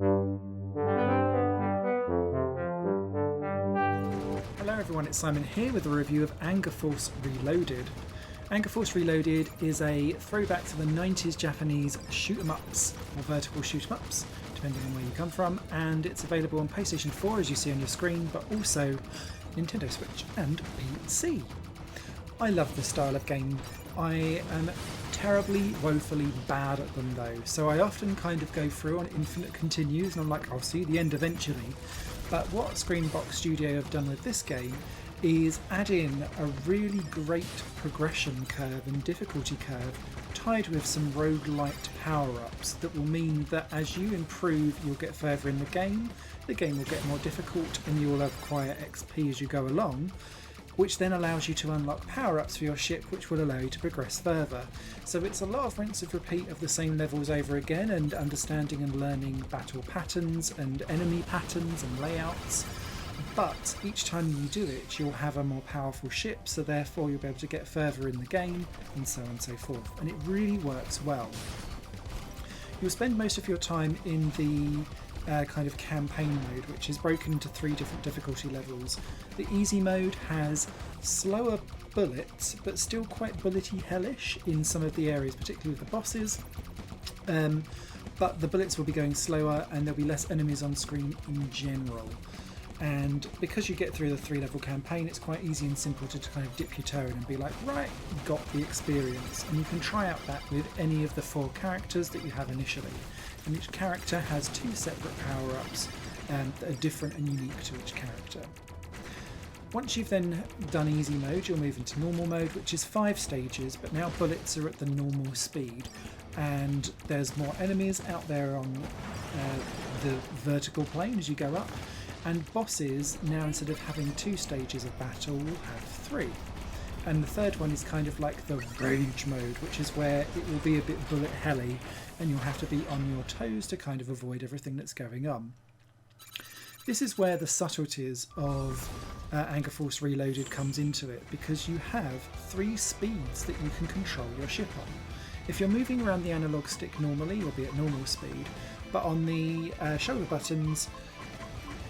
Hello everyone, it's Simon here with a review of AngerForce Reloaded. AngerForce Reloaded is a throwback to the 90s Japanese shoot-em-ups, or vertical shoot-em-ups, depending on where you come from, and it's available on PlayStation 4 as you see on your screen, but also Nintendo Switch and PC. I love this style of game. I am terribly, woefully bad at them though, so I often kind of go through on infinite continues and I'm like, I'll see the end eventually. But what Screenbox Studio have done with this game is add in a really great progression curve and difficulty curve tied with some roguelite power-ups that will mean that as you improve you'll get further in the game will get more difficult and you will acquire XP as you go along, which then allows you to unlock power-ups for your ship which will allow you to progress further. So it's a lot of rinse and repeat of the same levels over again and understanding and learning battle patterns and enemy patterns and layouts. But each time you do it you'll have a more powerful ship, so therefore you'll be able to get further in the game and so on and so forth. And it really works well. You'll spend most of your time in the kind of campaign mode, which is broken into 3 different difficulty levels. The easy mode has slower bullets, but still quite bullety hellish in some of the areas, particularly with the bosses. But the bullets will be going slower and there'll be less enemies on screen in general. And because you get through the 3-level campaign, it's quite easy and simple to kind of dip your toe in and be like, right, got the experience. And you can try out that with any of the 4 characters that you have initially. And each character has 2 separate power-ups that are different and unique to each character. Once you've then done easy mode, you'll move into normal mode, which is 5 stages, but now bullets are at the normal speed. And there's more enemies out there on the vertical plane as you go up. And bosses, now instead of having 2 stages of battle, will have 3. And the third one is kind of like the rage mode, which is where it will be a bit bullet helly and you'll have to be on your toes to kind of avoid everything that's going on. This is where the subtleties of AngerForce Reloaded comes into it, because you have 3 speeds that you can control your ship on. If you're moving around the analog stick normally, you'll be at normal speed, but on the shoulder buttons,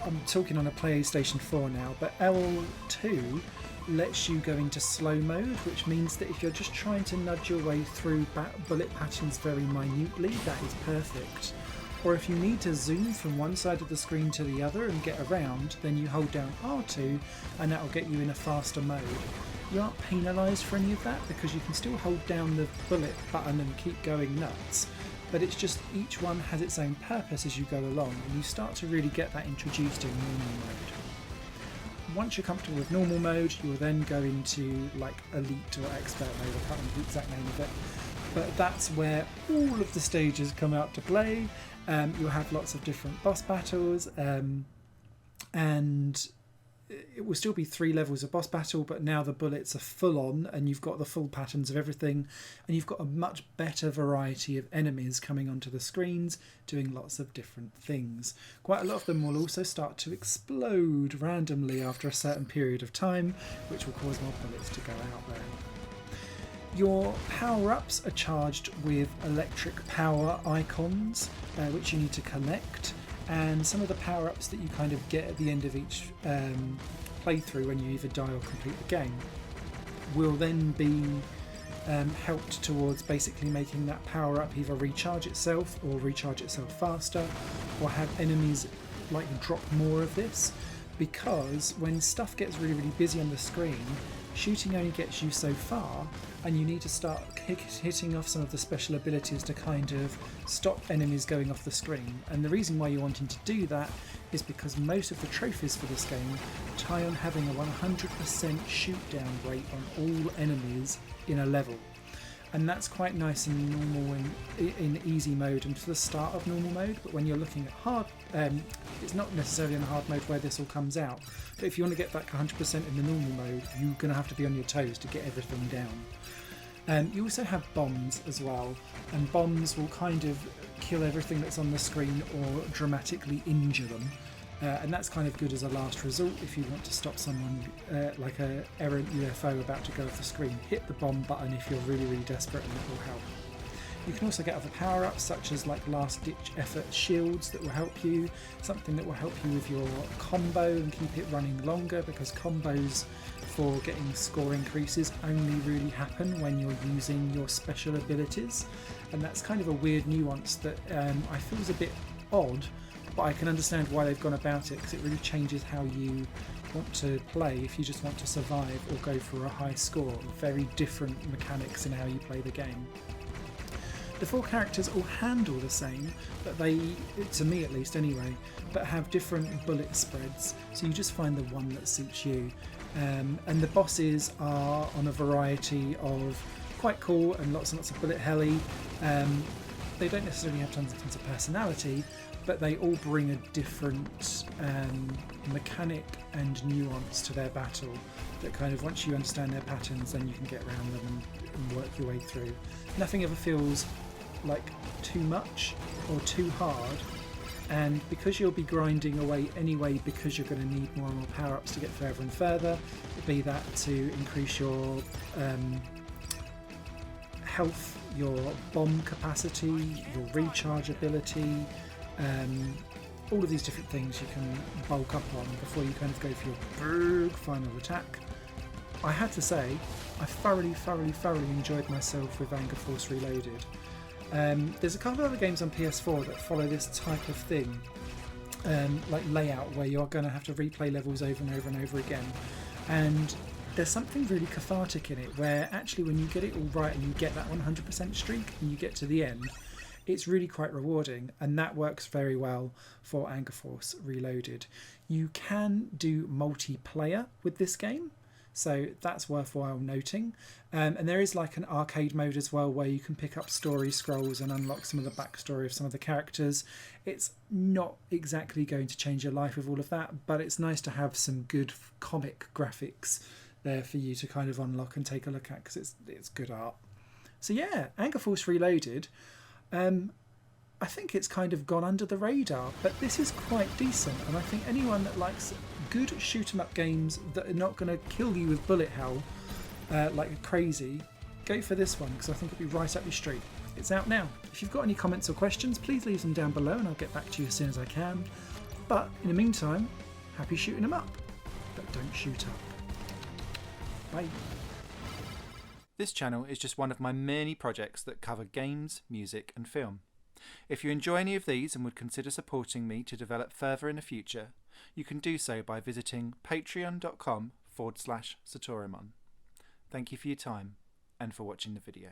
I'm talking on a PlayStation 4 now, but L2 lets you go into slow mode, which means that if you're just trying to nudge your way through bullet patterns very minutely, that is perfect. Or if you need to zoom from one side of the screen to the other and get around, then you hold down R2 and that will get you in a faster mode. You aren't penalised for any of that because you can still hold down the bullet button and keep going nuts. But it's just each one has its own purpose as you go along, and you start to really get that introduced in normal mode. Once you're comfortable with normal mode, you will then go into like elite or expert mode. I can't remember the exact name of it, but that's where all of the stages come out to play. You'll have lots of different boss battles, and it will still be 3 levels of boss battle, but now the bullets are full on and you've got the full patterns of everything, and you've got a much better variety of enemies coming onto the screens doing lots of different things. Quite a lot of them will also start to explode randomly after a certain period of time, which will cause more bullets to go out there. Your power-ups are charged with electric power icons, which you need to collect. And some of the power-ups that you kind of get at the end of each playthrough when you either die or complete the game will then be helped towards basically making that power-up either recharge itself or recharge itself faster, or have enemies like drop more of this, because when stuff gets really, really busy on the screen, shooting only gets you so far, and you need to start hitting off some of the special abilities to kind of stop enemies going off the screen. And the reason why you're wanting to do that is because most of the trophies for this game tie on having a 100% shoot down rate on all enemies in a level. And that's quite nice in normal and in easy mode and to the start of normal mode, but when you're looking at hard, it's not necessarily in the hard mode where this all comes out, but if you want to get back 100% in the normal mode, you're going to have to be on your toes to get everything down. You also have bombs as well, and bombs will kind of kill everything that's on the screen or dramatically injure them. And that's kind of good as a last resort if you want to stop someone like a errant UFO about to go off the screen. Hit the bomb button if you're really, really desperate, and it will help. You can also get other power-ups such as like last-ditch effort shields that will help you, something that will help you with your combo and keep it running longer, because combos for getting score increases only really happen when you're using your special abilities, and that's kind of a weird nuance that I feel is a bit odd, but I can understand why they've gone about it, because it really changes how you want to play if you just want to survive or go for a high score. Very different mechanics in how you play the game. The 4 characters all handle the same, but they, to me at least anyway, but have different bullet spreads, so you just find the one that suits you. And the bosses are on a variety of quite cool and lots of bullet helly. They don't necessarily have tons and tons of personality, but they all bring a different mechanic and nuance to their battle that kind of, once you understand their patterns, then you can get around them and work your way through. Nothing ever feels like too much or too hard, and because you'll be grinding away anyway, because you're going to need more and more power-ups to get further and further, be that to increase your health, your bomb capacity, your recharge ability, all of these different things you can bulk up on before you kind of go for your big final attack. I had to say, I thoroughly enjoyed myself with AngerForce Reloaded. There's a couple of other games on PS4 that follow this type of thing, like layout, where you're going to have to replay levels over and over and over again, and there's something really cathartic in it, where actually when you get it all right and you get that 100% streak and you get to the end, it's really quite rewarding, and that works very well for AngerForce Reloaded. You can do multiplayer with this game, so that's worthwhile noting. And there is like an arcade mode as well, where you can pick up story scrolls and unlock some of the backstory of some of the characters. It's not exactly going to change your life with all of that, but it's nice to have some good comic graphics there for you to kind of unlock and take a look at, because it's good art. So yeah, AngerForce Reloaded. I think it's kind of gone under the radar, but this is quite decent, and I think anyone that likes good shoot-'em-up games that are not going to kill you with bullet hell like crazy, go for this one, because I think it'll be right up your street. It's out now. If you've got any comments or questions, please leave them down below and I'll get back to you as soon as I can. But in the meantime, happy shooting them up, but don't shoot up. Bye. This channel is just one of my many projects that cover games, music and film. If you enjoy any of these and would consider supporting me to develop further in the future, you can do so by visiting patreon.com/Satorimon. Thank you for your time and for watching the video.